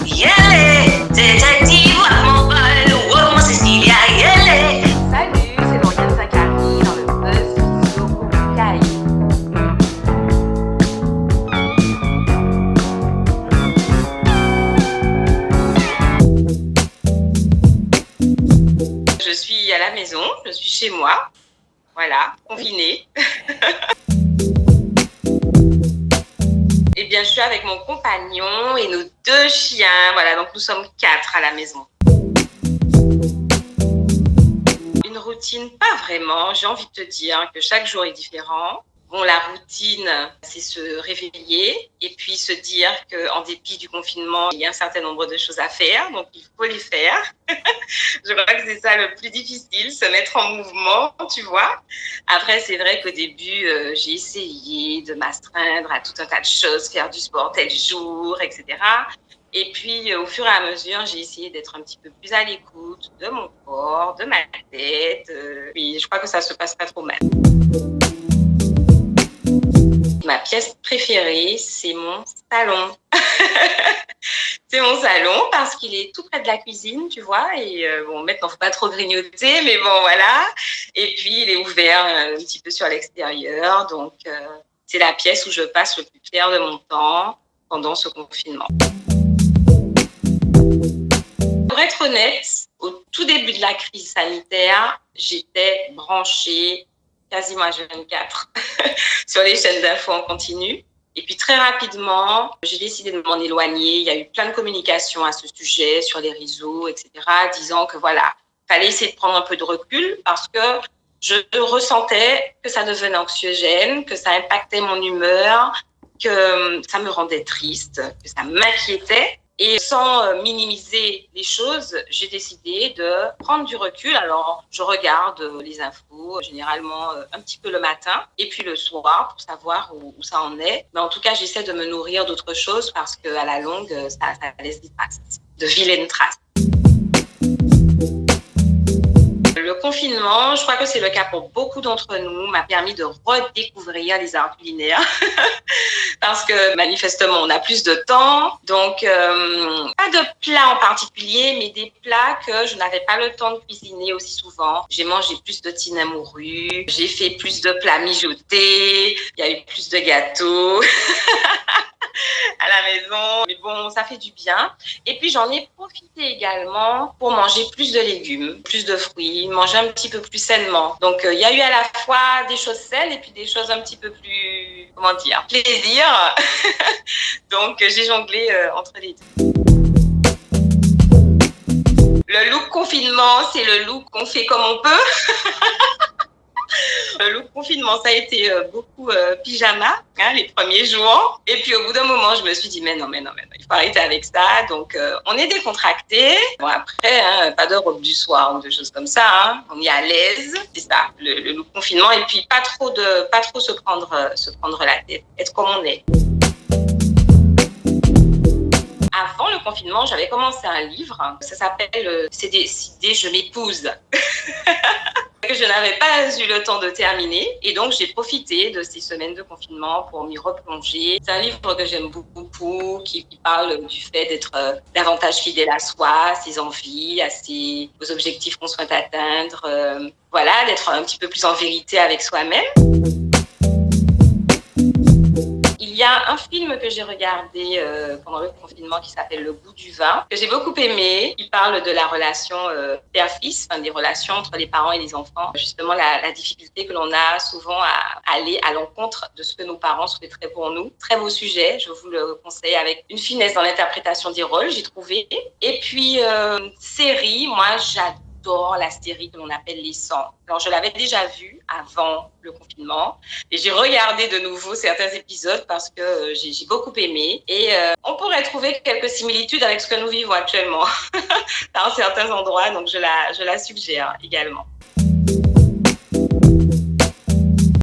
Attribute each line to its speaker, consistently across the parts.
Speaker 1: Yele, détective mobile, wow, Cecilia, yele.
Speaker 2: Salut, c'est Lauriane Zacharie dans le Buzz Studio Kokukai.
Speaker 3: Je suis à la maison, je suis chez moi, voilà, confinée. Eh bien, je suis avec mon compagnon et nos 2 chiens, voilà, donc nous sommes 4 à la maison. Une routine, pas vraiment, j'ai envie de te dire que chaque jour est différent. Bon, la routine, c'est se réveiller et puis se dire qu'en dépit du confinement, il y a un certain nombre de choses à faire, donc il faut les faire. Je crois que c'est ça le plus difficile, se mettre en mouvement, tu vois. Après, c'est vrai qu'au début, j'ai essayé de m'astreindre à tout un tas de choses, faire du sport tel jour, etc. Et puis, au fur et à mesure, j'ai essayé d'être un petit peu plus à l'écoute de mon corps, de ma tête. Puis, je crois que ça se passe pas trop mal. Ma pièce préférée, c'est mon salon. C'est mon salon parce qu'il est tout près de la cuisine, tu vois. Et bon, maintenant, faut pas trop grignoter, mais bon, voilà. Et puis, il est ouvert un petit peu sur l'extérieur. Donc, c'est la pièce où je passe le plus clair de mon temps pendant ce confinement. Pour être honnête, au tout début de la crise sanitaire, j'étais branchée quasiment H24 sur les chaînes d'infos en continu. Et puis très rapidement, j'ai décidé de m'en éloigner. Il y a eu plein de communications à ce sujet sur les réseaux, etc., disant que voilà, fallait essayer de prendre un peu de recul parce que je ressentais que ça devenait anxiogène, que ça impactait mon humeur, que ça me rendait triste, que ça m'inquiétait. Et sans minimiser les choses, j'ai décidé de prendre du recul. Alors, je regarde les infos, généralement un petit peu le matin et puis le soir pour savoir où ça en est. Mais en tout cas, j'essaie de me nourrir d'autres choses parce qu'à la longue, ça laisse des traces, de vilaines traces. Le confinement, je crois que c'est le cas pour beaucoup d'entre nous, m'a permis de redécouvrir les arts culinaires parce que manifestement, on a plus de temps. Donc, pas de plats en particulier, mais des plats que je n'avais pas le temps de cuisiner aussi souvent. J'ai mangé plus de tinamuru, j'ai fait plus de plats mijotés, il y a eu plus de gâteaux. À la maison. Mais bon, ça fait du bien. Et puis, j'en ai profité également pour manger plus de légumes, plus de fruits, manger un petit peu plus sainement. Donc, il y a eu à la fois des choses saines et puis des choses un petit peu plus, comment dire, plaisir. Donc, j'ai jonglé entre les deux. Le look confinement, c'est le look qu'on fait comme on peut. Le confinement, ça a été beaucoup pyjama les premiers jours. Et puis au bout d'un moment, je me suis dit, mais non, il faut arrêter avec ça. Donc, on est décontracté. Bon, après, pas de robe du soir ou de choses comme ça. On est à l'aise. C'est ça, le confinement. Et puis, pas trop se prendre la tête. Être comme on est. Avant le confinement, j'avais commencé un livre. Ça s'appelle C'est décidé, je m'épouse. Que je n'avais pas eu le temps de terminer. Et donc, j'ai profité de ces semaines de confinement pour m'y replonger. C'est un livre que j'aime beaucoup, qui parle du fait d'être davantage fidèle à soi, à ses envies, aux objectifs qu'on souhaite atteindre. Voilà, d'être un petit peu plus en vérité avec soi-même. Il y a un film que j'ai regardé pendant le confinement qui s'appelle Le goût du vin, que j'ai beaucoup aimé. Il parle de la relation père-fils, des relations entre les parents et les enfants. Justement, la difficulté que l'on a souvent à aller à l'encontre de ce que nos parents souhaiteraient pour nous. Très beau sujet, je vous le conseille, avec une finesse dans l'interprétation des rôles, j'ai trouvé. Et puis, série, moi, j'adore la série que l'on appelle Les 100. Alors, je l'avais déjà vue avant le confinement et j'ai regardé de nouveau certains épisodes parce que j'ai beaucoup aimé. Et on pourrait trouver quelques similitudes avec ce que nous vivons actuellement dans certains endroits, donc je la suggère également.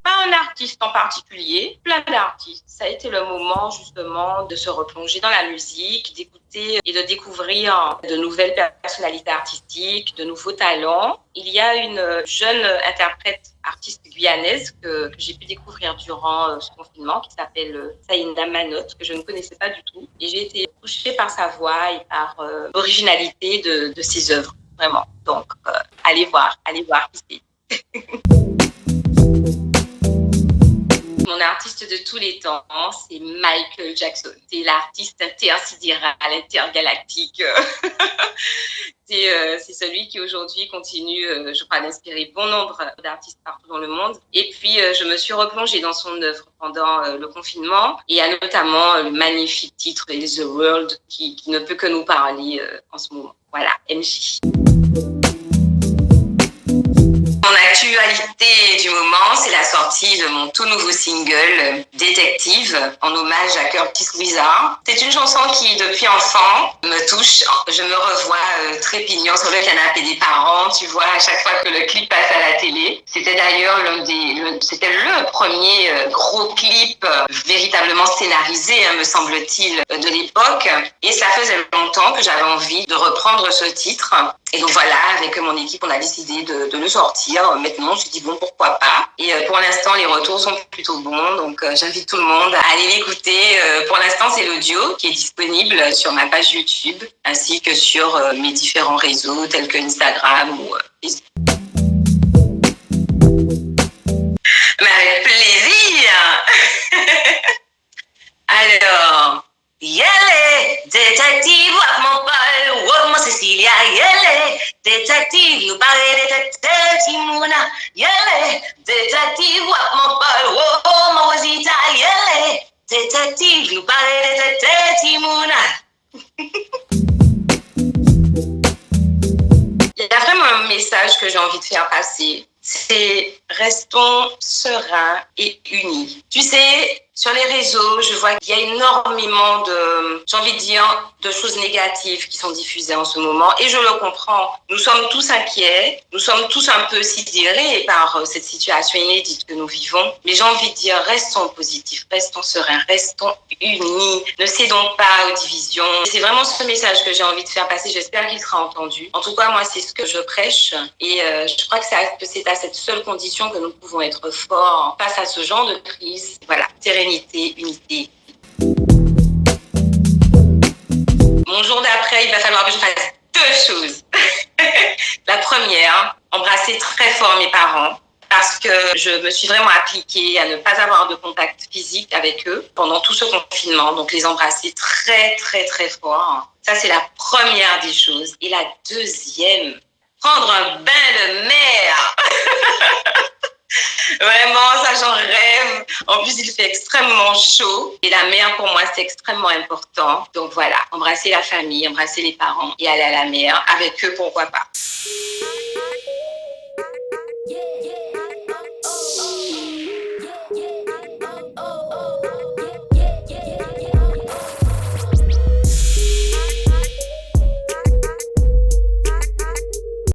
Speaker 3: Pas un artiste en particulier, plein d'artistes. Ça a été le moment justement de se replonger dans la musique, d'écouter visiter et de découvrir de nouvelles personnalités artistiques, de nouveaux talents. Il y a une jeune interprète artiste guyanaise que j'ai pu découvrir durant ce confinement qui s'appelle Saïna Manotte, que je ne connaissais pas du tout. Et j'ai été touchée par sa voix et par l'originalité de ses œuvres, vraiment. Donc, allez voir ici. Mon artiste de tous les temps, c'est Michael Jackson. C'est l'artiste intersidéral, intergalactique. C'est celui qui aujourd'hui continue, je crois, d'inspirer bon nombre d'artistes partout dans le monde. Et puis, je me suis replongée dans son œuvre pendant le confinement. Et il y a notamment le magnifique titre The World qui ne peut que nous parler en ce moment. Voilà, MJ. Mon actualité du moment, c'est la sortie de mon tout nouveau single, Détective, en hommage à Curtis Wizard. C'est une chanson qui, depuis enfant, me touche. Je me revois trépignant sur le canapé des parents, tu vois, à chaque fois que le clip passe à la télé. C'était d'ailleurs c'était le premier gros clip véritablement scénarisé, me semble-t-il, de l'époque. Et ça faisait longtemps que j'avais envie de reprendre ce titre. Et donc voilà, avec mon équipe, on a décidé de le sortir. Maintenant, je me suis dit, bon, pourquoi pas. Et pour l'instant, les retours sont plutôt bons. Donc, j'invite tout le monde à aller l'écouter. Pour l'instant, c'est l'audio qui est disponible sur ma page YouTube, ainsi que sur mes différents réseaux, tels que Instagram ou Facebook. Mais avec plaisir. Alors... Yele, détective, wap mon pal, wap mon Cecilia. Yele, détective, you parle détective, Timona. Yele, détective, wap mon pal, wap mon Rosita. Yele, détective, you parle détective, Timona. Il y a vraiment un message que j'ai envie de faire passer. C'est restons sereins et unis. Tu sais, sur les réseaux, je vois qu'il y a énormément de choses négatives qui sont diffusées en ce moment. Et je le comprends. Nous sommes tous inquiets. Nous sommes tous un peu sidérés par cette situation inédite que nous vivons. Mais j'ai envie de dire, restons positifs, restons sereins, restons unis. Ne cédons pas aux divisions. C'est vraiment ce message que j'ai envie de faire passer. J'espère qu'il sera entendu. En tout cas, moi, c'est ce que je prêche. Et je crois que c'est à cette seule condition que nous pouvons être forts face à ce genre de crise. Voilà, sérénité, unité. Mon jour d'après, il va falloir que je fasse 2 choses. La première, embrasser très fort mes parents parce que je me suis vraiment appliquée à ne pas avoir de contact physique avec eux pendant tout ce confinement. Donc, les embrasser très, très, très fort. Ça, c'est la première des choses. Et la deuxième, prendre un bain de mer. Vraiment, ça j'en rêve. En plus, il fait extrêmement chaud. Et la mer, pour moi, c'est extrêmement important. Donc voilà, embrasser la famille, embrasser les parents et aller à la mer. Avec eux, pourquoi pas.